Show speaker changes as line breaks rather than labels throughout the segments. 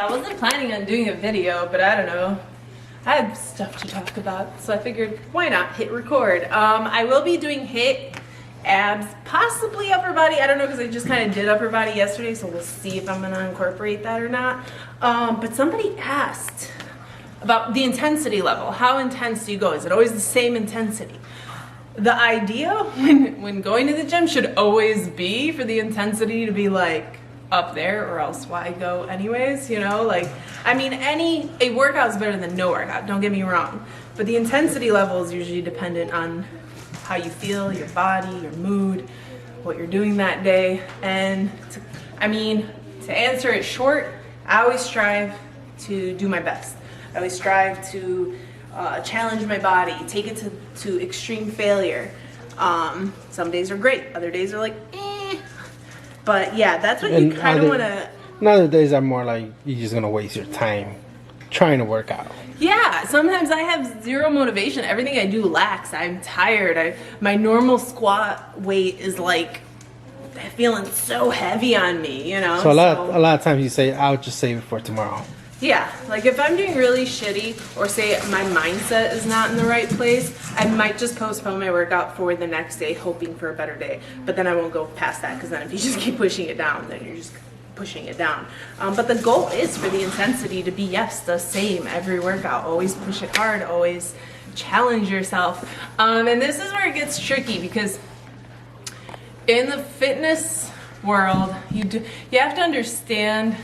I wasn't planning on doing a video, but I don't know. I had stuff to talk about, so I figured why not hit record. I will be doing HIIT, abs, possibly upper body. I don't know, because I just kind of did upper body yesterday, so we'll see if I'm gonna incorporate that or not. But somebody asked about the intensity level. How intense do you go? Is it always the same intensity? The idea when going to the gym should always be for the intensity to be like up there, or else why go anyways, you know? Like, I mean, a workout is better than no workout, don't get me wrong, but the intensity level is usually dependent on how you feel, your body, your mood, what you're doing that day. And to answer it short, I always strive to do my best. I always strive to challenge my body, take it to extreme failure. Some days are great, other days are like, eh. But yeah, that's what you kind of want to...
Other days are more like you're just going to waste your time trying to work out.
Yeah, sometimes I have zero motivation. Everything I do lacks. I'm tired. My normal squat weight is like feeling so heavy on me, you know?
So a lot of times you say, I'll just save it for tomorrow.
Yeah, like if I'm doing really shitty, or say my mindset is not in the right place, I might just postpone my workout for the next day, hoping for a better day. But then I won't go past that, because then if you just keep pushing it down, then you're just pushing it down. But the goal is for the intensity to be, yes, the same every workout. Always push it hard, always challenge yourself. And this is where it gets tricky, because in the fitness world, you have to understand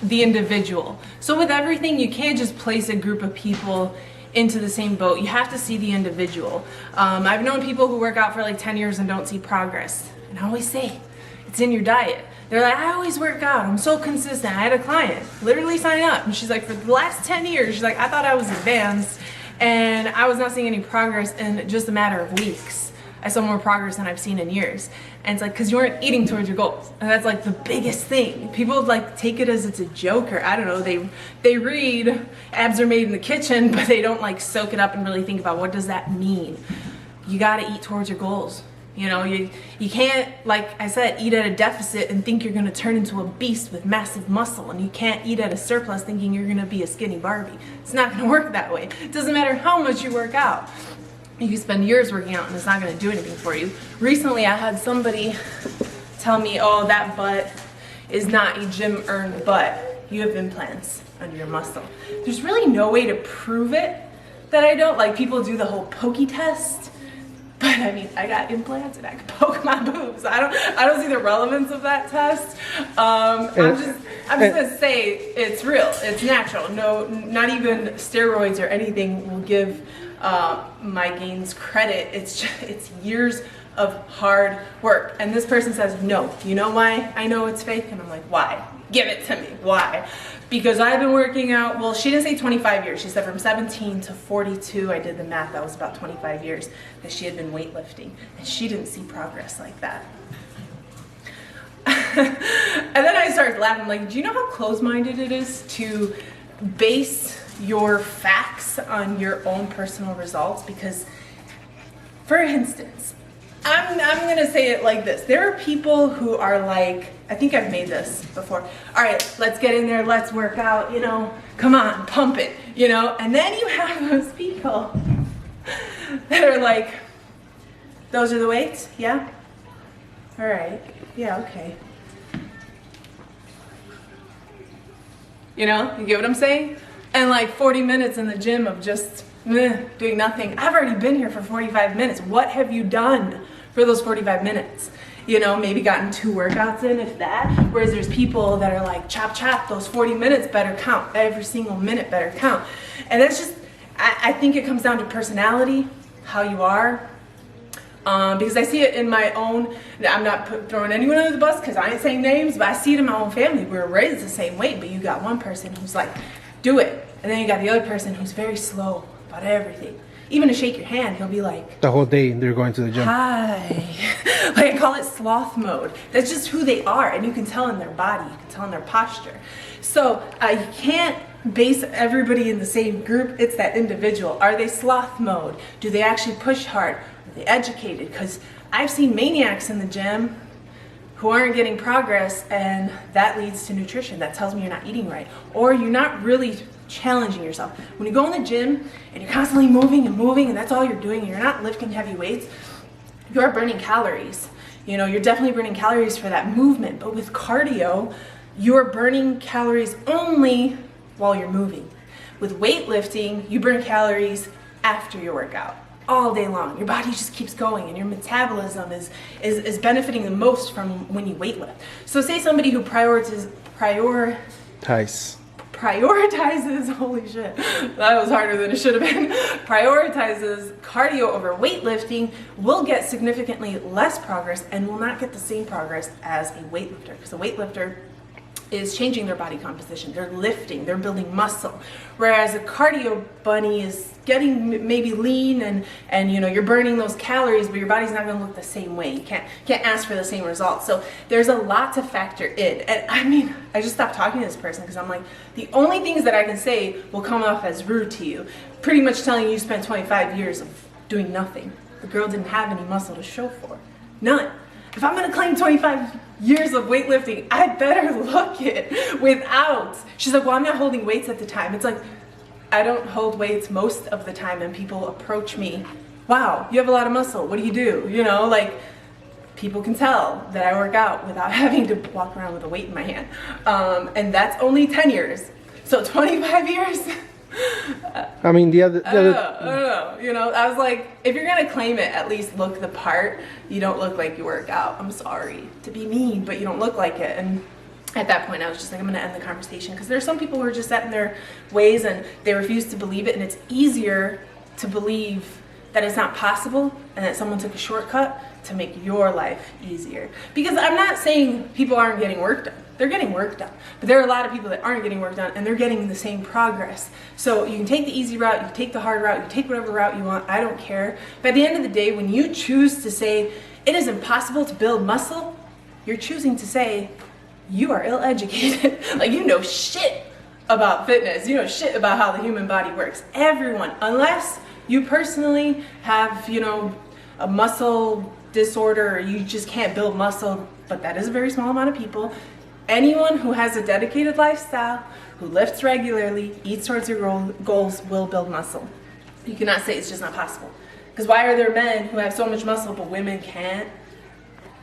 the individual. So with everything, you can't just place a group of people into the same boat. You have to see the individual. I've known people who work out for like 10 years and don't see progress. And I always say, it's in your diet. They're like, I always work out, I'm so consistent. I had a client literally sign up, and she's like, for the last 10 years, she's like, I thought I was advanced, and I was not seeing any progress in just a matter of weeks. I saw more progress than I've seen in years. And it's like, because you weren't eating towards your goals. And that's like the biggest thing. People like take it as it's a joke, or I don't know, they read abs are made in the kitchen, but they don't like soak it up and really think about what does that mean. You gotta eat towards your goals. You know, you can't, like I said, eat at a deficit and think you're gonna turn into a beast with massive muscle, and you can't eat at a surplus thinking you're gonna be a skinny Barbie. It's not gonna work that way. It doesn't matter how much you work out. You can spend years working out and it's not going to do anything for you. Recently, I had somebody tell me, oh, that butt is not a gym-earned butt. You have implants under your muscle. There's really no way to prove it that I don't. Like, people do the whole pokey test. But I mean, I got implants and I can poke my boobs. I don't see the relevance of that test. I'm just gonna say it's real. It's natural. No, not even steroids or anything will give my gains credit. It's years of hard work. And this person says, no. You know why I know it's fake? And I'm like, why? Give it to me. Why? Because I've been working out, well, she didn't say 25 years. She said from 17 to 42. I did the math. That was about 25 years that she had been weightlifting. And she didn't see progress like that. And then I started laughing. I'm like, do you know how close-minded it is to base your facts on your own personal results? Because, for instance, I'm gonna say it like this. There are people who are like, I think I've made this before. All right, let's get in there, let's work out, you know, come on, pump it, you know? And then you have those people that are like, those are the weights, yeah? All right, yeah, okay. You know, you get what I'm saying? And like 40 minutes in the gym of just doing nothing. I've already been here for 45 minutes. What have you done for those 45 minutes? You know, maybe gotten 2 workouts in, if that. Whereas there's people that are like, chop, chop, those 40 minutes better count. Every single minute better count. And that's just, I think it comes down to personality, how you are. Because I see it in my own, I'm not throwing anyone under the bus because I ain't saying names, but I see it in my own family. We were raised the same way, but you got one person who's like, do it. And then you got the other person who's very slow about everything. Even to shake your hand, he'll be like,
the whole day they're going to the gym.
Hi. Like, I call it sloth mode. That's just who they are, and you can tell in their body, you can tell in their posture. So you can't base everybody in the same group. It's that individual. Are they sloth mode? Do they actually push hard? Are they educated? Because I've seen maniacs in the gym who aren't getting progress, and that leads to nutrition. That tells me you're not eating right, or you're not really challenging yourself. When you go in the gym and you're constantly moving and that's all you're doing, and you're not lifting heavy weights, you're burning calories. You know, you're definitely burning calories for that movement. But with cardio, you're burning calories only while you're moving. With weightlifting, you burn calories after your workout, all day long. Your body just keeps going, and your metabolism is benefiting the most from when you weightlift. So say somebody who prioritizes, holy shit, that was harder than it should have been, prioritizes cardio over weightlifting will get significantly less progress and will not get the same progress as a weightlifter, because a weightlifter is changing their body composition. They're lifting, they're building muscle. Whereas a cardio bunny is getting maybe lean and you know, you're burning those calories, but your body's not gonna look the same way. You can't ask for the same results. So there's a lot to factor in. And I mean, I just stopped talking to this person because I'm like, the only things that I can say will come off as rude to you. Pretty much telling you spent 25 years of doing nothing. The girl didn't have any muscle to show for. None. If I'm gonna claim 25 years of weightlifting, I better look it without. She's like, well, I'm not holding weights at the time. It's like, I don't hold weights most of the time, and people approach me, wow, you have a lot of muscle, what do you do? You know, like, people can tell that I work out without having to walk around with a weight in my hand. And that's only 10 years. So 25 years,
I mean, I don't
know. You know, I was like, if you're gonna claim it, at least look the part. You don't look like you work out. I'm sorry to be mean, but you don't look like it. And at that point, I was just like, I'm gonna end the conversation, because there's some people who are just set in their ways and they refuse to believe it. And it's easier to believe that it's not possible and that someone took a shortcut to make your life easier. Because I'm not saying people aren't getting work done. They're getting work done. But there are a lot of people that aren't getting work done, and they're getting the same progress. So you can take the easy route, you can take the hard route, you can take whatever route you want, I don't care. But at the end of the day, when you choose to say it is impossible to build muscle, you're choosing to say you are ill-educated. Like, you know shit about fitness. You know shit about how the human body works. Everyone, unless you personally have, you know, a muscle disorder, or you just can't build muscle, but that is a very small amount of people. Anyone who has a dedicated lifestyle, who lifts regularly, eats towards your goals, will build muscle. You cannot say it's just not possible. Because why are there men who have so much muscle but women can't?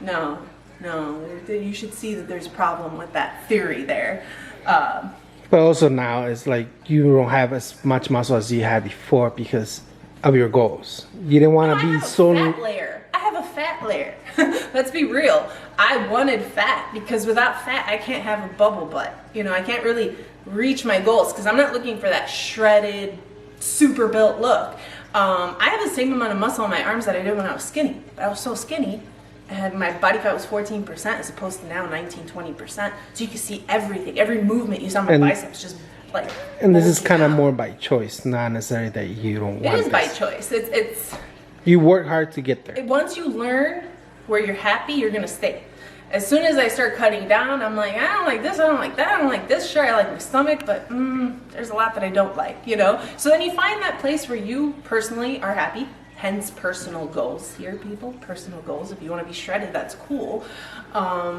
No, you should see that there's a problem with that theory there.
But also now it's like you don't have as much muscle as you had before because of your goals. You didn't want to be so.
Fat layer. I have a fat layer. Let's be real. I wanted fat because without fat, I can't have a bubble butt. You know, I can't really reach my goals because I'm not looking for that shredded, super built look. I have the same amount of muscle on my arms that I did when I was skinny. I was so skinny, and my body fat was 14% as opposed to now 19-20%. So you can see everything, every movement you saw my biceps just like.
And this is kind of more by choice, not necessarily that you don't want.
It is by choice. It's.
You work hard to get there.
Once you learn where you're happy, you're gonna stay. As soon as I start cutting down, I'm like, I don't like this, I don't like that, I don't like this. Sure, I like my stomach, but there's a lot that I don't like, you know? So then you find that place where you personally are happy, hence personal goals here, people. Personal goals. If you want to be shredded, that's cool. But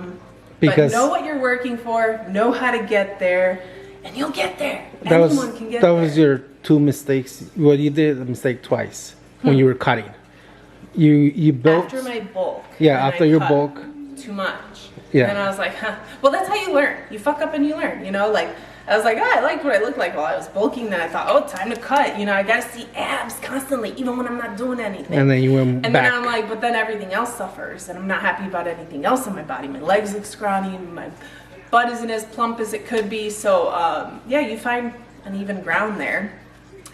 know what you're working for, know how to get there, and you'll get there. Anyone can get there.
That was your two mistakes. Well, you did a mistake twice when you were cutting. You built
after my bulk.
Yeah, after your bulk.
Too much.
Yeah.
And I was like, well, that's how you learn. You fuck up and you learn, you know? Like, I was like, I liked what I looked like while I was bulking. Then I thought, oh, time to cut. You know, I gotta see abs constantly, even when I'm not doing anything.
And then you went back.
And then I'm like, but then everything else suffers, and I'm not happy about anything else in my body. My legs look scrawny, my butt isn't as plump as it could be. So, yeah, you find an even ground there.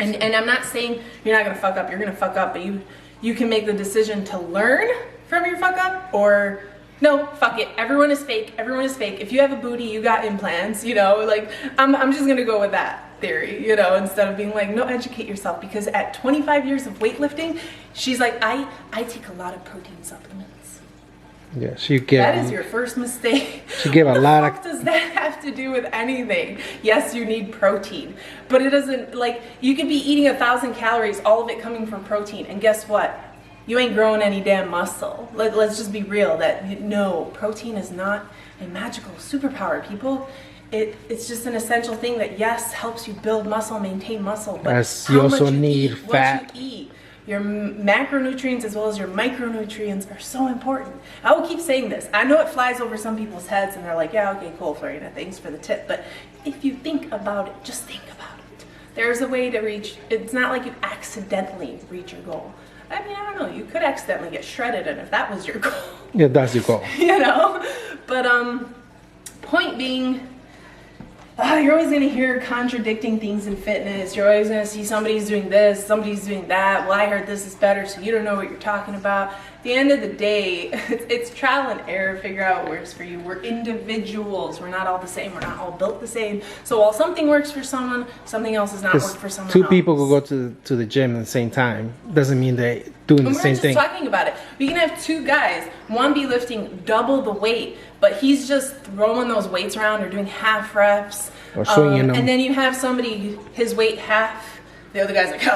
And I'm not saying you're not gonna fuck up. You're gonna fuck up, but you can make the decision to learn from your fuck up, or no, fuck it. Everyone is fake. Everyone is fake. If you have a booty, you got implants, you know, like I'm just gonna go with that theory, you know, instead of being like, no, educate yourself. Because at 25 years of weightlifting, she's like, I take a lot of protein supplements.
Yeah, she gave.
That is your first mistake.
She gave a lot of.
What does that have to do with anything? Yes, you need protein, but it doesn't, like, you could be eating 1,000 calories, all of it coming from protein, and guess what? you ain't growing any damn muscle. Let's just be real that no, protein is not a magical superpower, people. It's just an essential thing that, yes, helps you build muscle, maintain muscle, but
yes, you also need fat.
What you eat, your macronutrients as well as your micronutrients are so important. I will keep saying this. I know it flies over some people's heads and they're like, yeah, okay, cool, Florina, thanks for the tip. But if you think about it, just think about it. There's a way to reach, it's not like you accidentally reach your goal. I mean, I don't know, you could accidentally get shredded, and if that was your goal.
Yeah, that's your goal.
You know? But point being, you're always going to hear contradicting things in fitness. You're always going to see somebody's doing this, somebody's doing that. Well, I heard this is better, so you don't know what you're talking about. At the end of the day, it's trial and error. Figure out what works for you. We're individuals. We're not all the same. We're not all built the same. So while something works for someone, something else does not work for someone else.
Two people will go to the gym at the same time. Doesn't mean they're doing the same thing.
We're just talking about it. We can have two guys, one be lifting double the weight, but he's just throwing those weights around or doing half reps.
Or swinging them.
And then you have somebody, his weight half, the other guy's like,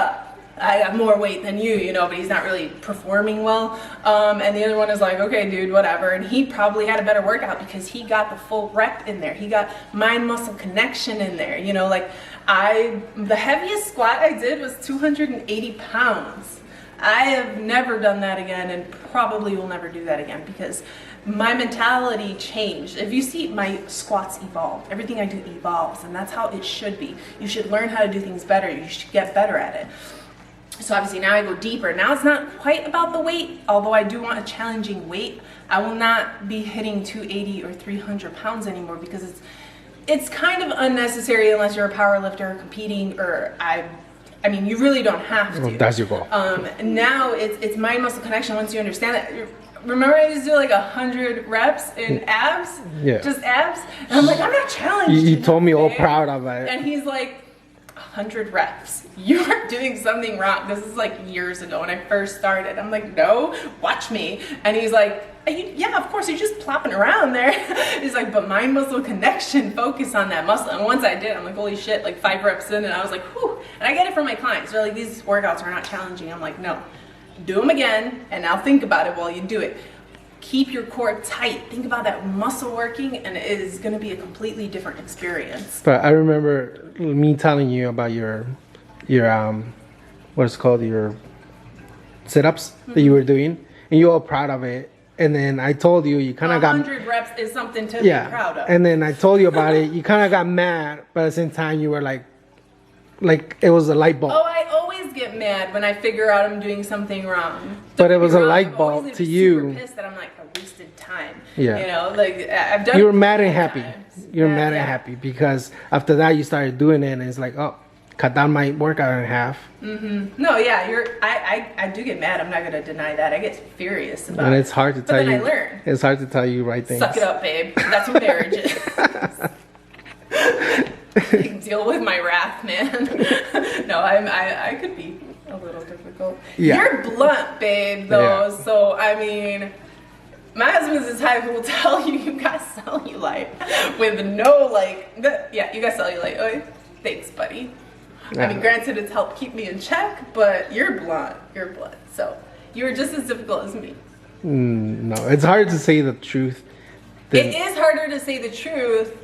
I got more weight than you know, but he's not really performing well. And the other one is like, okay, dude, whatever. And he probably had a better workout because he got the full rep in there. He got mind-muscle connection in there. You know, like the heaviest squat I did was 280 pounds. I have never done that again and probably will never do that again because my mentality changed. If you see, my squats evolved. Everything I do evolves, and that's how it should be. You should learn how to do things better. You should get better at it. So obviously now I go deeper. Now it's not quite about the weight, although I do want a challenging weight. I will not be hitting 280 or 300 pounds anymore because it's kind of unnecessary unless you're a power lifter competing, or I mean, you really don't have to.
Well, that's your goal.
Now it's mind muscle connection. Once you understand that, remember I used to do like 100 reps in abs, just abs, and I'm like, I'm not challenged.
You told me all proud of it,
and he's like, 100 reps. You are doing something wrong. This is like years ago when I first started. I'm like, no, watch me. And he's like, yeah, of course, you're just plopping around there. He's like, but mind muscle connection, focus on that muscle. And once I did, I'm like, holy shit, like 5 reps in, and I was like, whew. And I get it from my clients. They're like, these workouts are not challenging. I'm like, no, do them again, and now think about it while you do it. Keep your core tight. Think about that muscle working, and it is going to be a completely different experience.
But I remember me telling you about your what's it called, your sit-ups that you were doing, and you're all proud of it. And then I told you kind of got
100 reps is something to be proud of.
And then I told you about it. You kind of got mad, but at the same time you were like it was a light bulb.
Oh, I always get mad when I figure out I'm doing something wrong.
But it was a light bulb to you.
I'm super pissed that I'm like, I wasted time.
Yeah.
You know, like I've done.
You were mad and happy.
Times.
You're mad and happy because after that you started doing it, and it's like, oh, cut down my workout in half.
No, yeah, I do get mad. I'm not gonna deny that. I get furious about it.
And it's hard to tell you.
But then I learn.
It's hard to tell you right things.
Suck it up, babe. That's what marriage is. I can deal with my wrath, man. No, I could be a little difficult.
Yeah.
You're blunt, babe, though.
Yeah.
So I mean, my husband's the type who will tell you got cellulite with no you got cellulite. Oh, thanks, buddy. I mean, granted, it's helped keep me in check, but you're blunt. You're blunt. So you're just as difficult as me.
No, it's hard to say the truth.
It is harder to say the truth,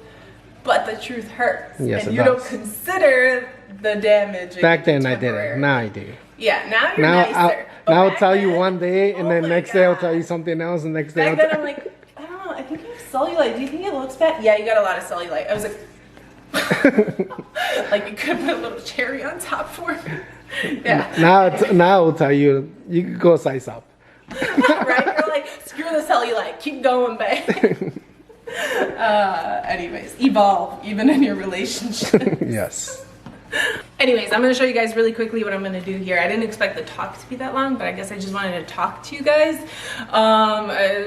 but the truth hurts.
Yes,
and
it
you
does.
don't consider the damage.
Back then I didn't. Now I do.
Yeah, now you're nicer.
Now I'll tell you one day, and then next day I'll tell you something else, and next day
Back then I'm like, I don't know, I think you have cellulite. Do you think it looks bad? Yeah, you got a lot of cellulite. I was like, like you could put a little cherry on top for me. Yeah.
Now I'll tell you, you can go size up.
Right? You're like, screw the cellulite. Keep going, babe. Anyways, evolve even in your relationship.
Yes.
Anyways, I'm going to show you guys really quickly what I'm going to do here. I didn't expect the talk to be that long, but I guess I just wanted to talk to you guys.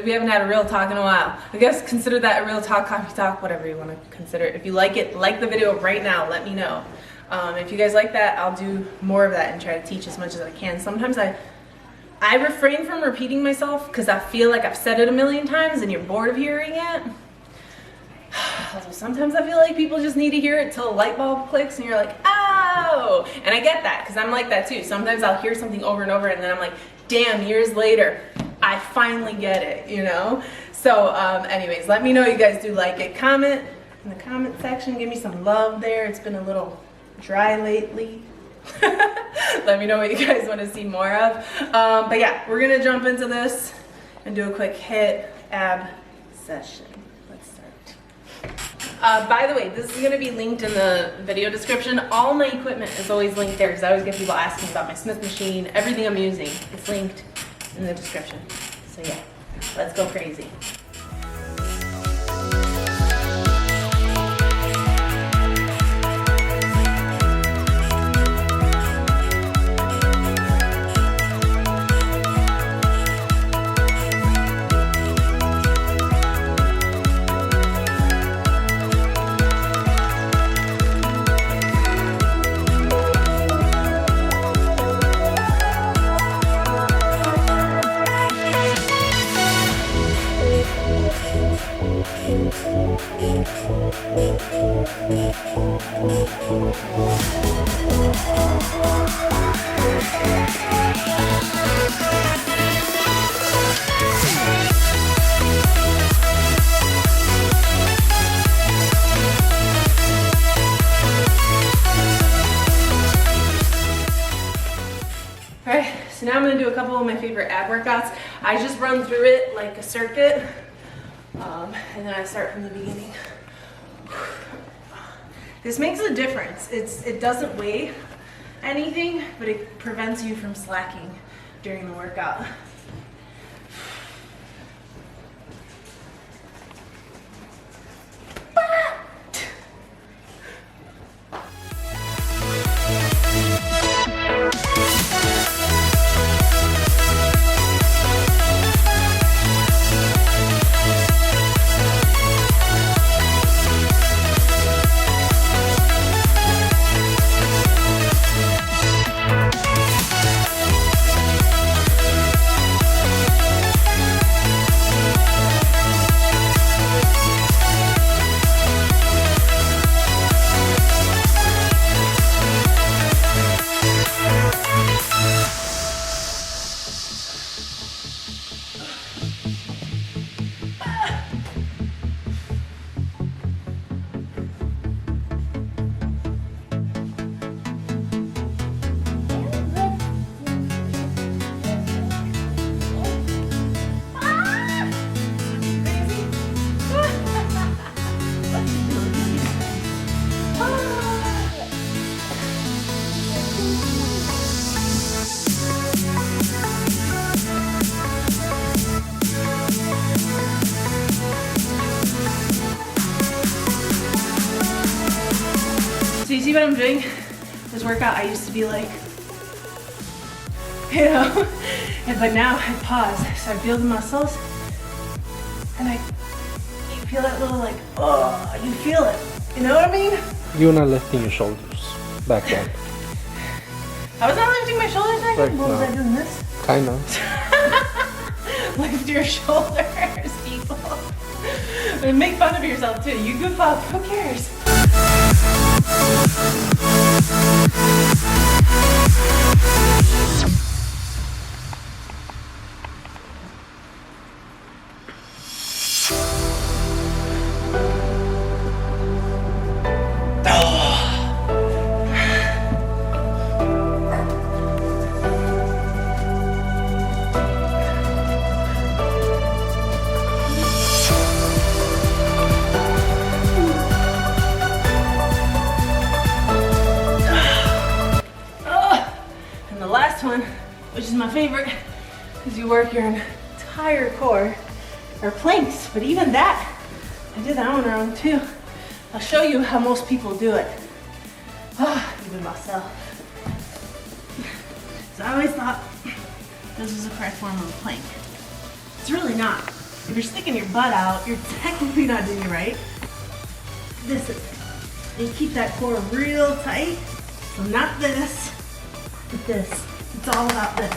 We haven't had a real talk in a while. I guess consider that a real talk, coffee talk, whatever you want to consider. If you like it, like the video right now. Let me know. If you guys like that, I'll do more of that and try to teach as much as I can. Sometimes I refrain from repeating myself because I feel like I've said it a million times and you're bored of hearing it. Sometimes I feel like people just need to hear it till a light bulb clicks and you're like, oh! And I get that because I'm like that too. Sometimes I'll hear something over and over and then I'm like, damn, years later, I finally get it, you know? So anyways, let me know you guys do like it. Comment in the comment section, give me some love there. It's been a little dry lately. Let me know what you guys want to see more of. But yeah, we're gonna jump into this and do a quick hit ab session. Let's start. By the way, this is gonna be linked in the video description. All my equipment is always linked there because I always get people asking about my Smith machine. Everything I'm using is linked in the description. So yeah, let's go crazy. Alright, so now I'm going to do a couple of my favorite ab workouts. I just run through it like a circuit, and then I start from the beginning. This makes a difference. It doesn't weigh anything, but it prevents you from slacking during the workout. You see what I'm doing? This workout, I used to be like, you know, but now I pause. So I feel the muscles, and you feel that little like, oh, you feel it. You know what I mean?
You're not lifting your shoulders back then.
I was not lifting my shoulders back then. What was
no.
I doing this?
Kind of.
Lift your shoulders, people. And make fun of yourself too. You goof up. Who cares? Which is my favorite, because you work your entire core, or planks, but even that, I did that one wrong too. I'll show you how most people do it. Even myself. So I always thought this was the correct form of a plank. It's really not. If you're sticking your butt out, you're technically not doing it right. This is it. You keep that core real tight, so not this, but this. It's all about this.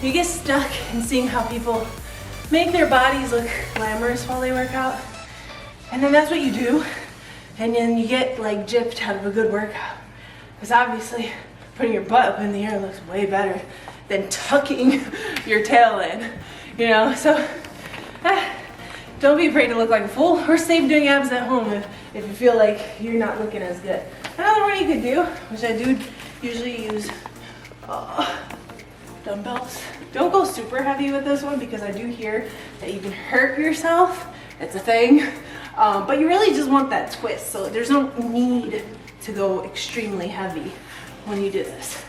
You get stuck in seeing how people make their bodies look glamorous while they work out. And then that's what you do. And then you get like gypped out of a good workout. Because obviously putting your butt up in the air looks way better than tucking your tail in, you know? So don't be afraid to look like a fool, or save doing abs at home if you feel like you're not looking as good. Another one you could do, which I do usually use, dumbbells. Don't go super heavy with this one because I do hear that you can hurt yourself. It's a thing. But you really just want that twist. So there's no need to go extremely heavy when you do this.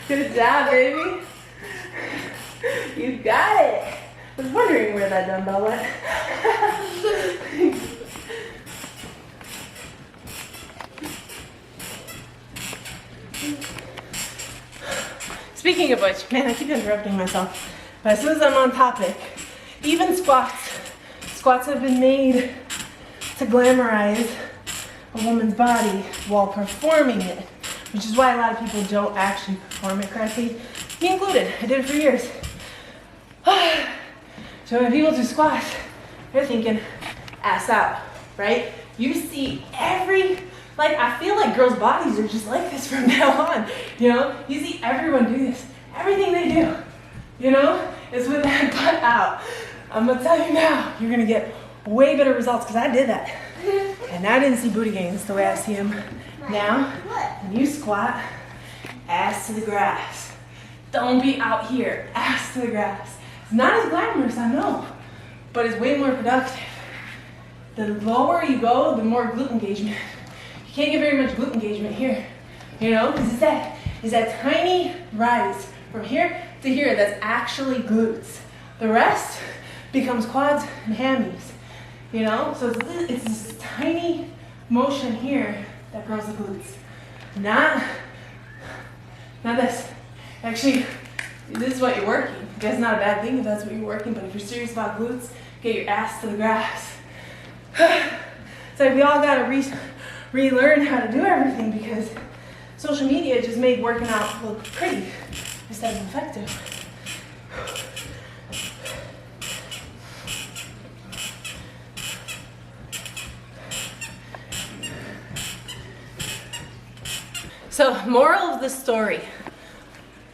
Good job, baby. You got it. I was wondering where that dumbbell went. Speaking of which, man, I keep interrupting myself. But as soon as I'm on topic, even squats. Squats have been made to glamorize a woman's body while performing it, which is why a lot of people don't actually perform it correctly. Me included. I did it for years. So when people do squats, they're thinking ass out, right? You see I feel like girls' bodies are just like this from now on, you know? You see everyone do this. Everything they do, you know, is with that butt out. I'm gonna tell you now, you're gonna get way better results, because I did that. And I didn't see booty gains the way I see them now. When you squat, ass to the grass. Don't be out here, ass to the grass. It's not as glamorous, I know, but it's way more productive. The lower you go, the more glute engagement. You can't get very much glute engagement here, you know, because it's that tiny rise from here to here that's actually glutes. The rest becomes quads and hammies, you know? So it's this tiny motion here that grows the glutes. Not this. Actually, this is what you're working. That's not a bad thing if that's what you're working, but if you're serious about glutes, get your ass to the grass. So we all gotta relearn how to do everything, because social media just made working out look pretty instead of effective. So, moral of the story.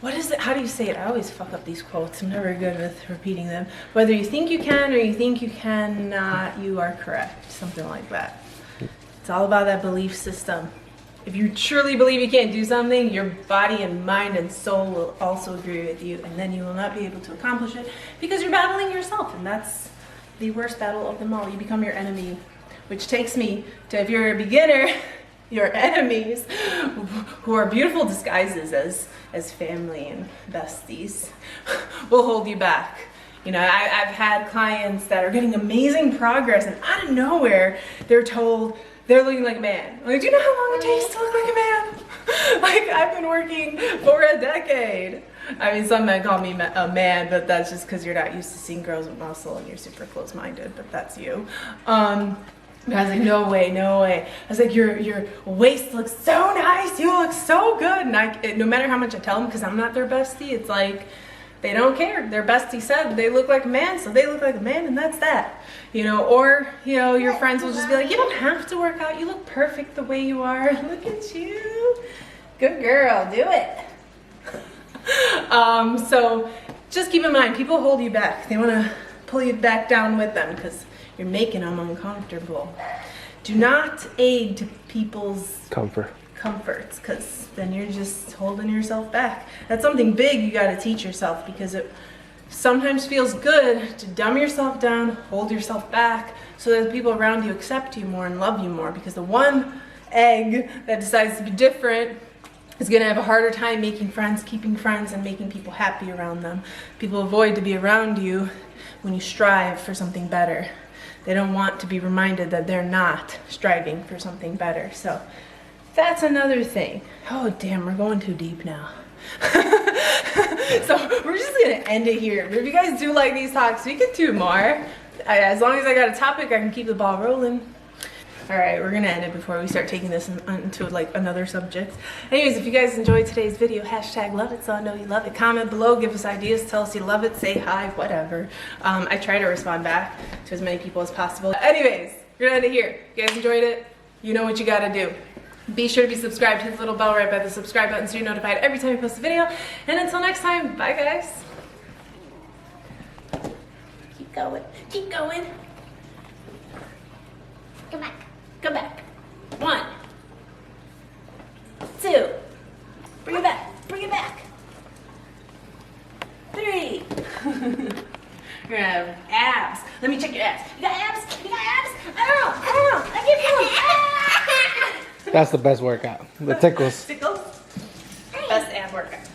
What is it? How do you say it? I always fuck up these quotes. I'm never good with repeating them. Whether you think you can or you think you cannot, you are correct. Something like that. It's all about that belief system. If you truly believe you can't do something, your body and mind and soul will also agree with you, and then you will not be able to accomplish it because you're battling yourself, and that's the worst battle of them all. You become your enemy, which takes me to, if you're a beginner, your enemies, who are beautiful disguises as family and besties, will hold you back. You know, I've had clients that are getting amazing progress, and out of nowhere, they're told they're looking like a man. Like, do you know how long it takes to look like a man? Like, I've been working for a decade. I mean, some men call me a man, but that's just because you're not used to seeing girls with muscle and you're super close-minded, but that's you. And I was like, no way, no way. I was like, your waist looks so nice, you look so good. And no matter how much I tell them, because I'm not their bestie, it's like, they don't care. Their bestie said they look like a man, so they look like a man, and that's that. You know, or, you know, your friends will just be like, you don't have to work out, you look perfect the way you are. Look at you. Good girl, do it. So just keep in mind, people hold you back. They want to pull you back down with them because you're making them uncomfortable. Do not aid to people's comforts, because then you're just holding yourself back. That's something big you got to teach yourself, because it sometimes feels good to dumb yourself down, hold yourself back, so that the people around you accept you more and love you more, because the one egg that decides to be different is going to have a harder time making friends, keeping friends, and making people happy around them. People avoid to be around you when you strive for something better. They don't want to be reminded that they're not striving for something better. So that's another thing. Oh, damn, we're going too deep now. So we're just going to end it here. But if you guys do like these talks, we can do more. As long as I got a topic, I can keep the ball rolling. All right, we're gonna end it before we start taking this into like another subject. Anyways, if you guys enjoyed today's video, hashtag love it so I know you love it. Comment below, give us ideas, tell us you love it, say hi, whatever. I try to respond back to as many people as possible. Anyways, we're gonna end it here. If you guys enjoyed it, you know what you gotta do. Be sure to be subscribed, hit the little bell right by the subscribe button so you're notified every time we post a video. And until next time, bye guys. Keep going, keep going. Come back. Come back. 1, 2. Bring it back. Bring it back. 3. You're gonna have abs. Let me check your abs. You got abs? You got abs? I don't know. I give you.
That's the best workout. The tickles.
Tickles? Best ab workout.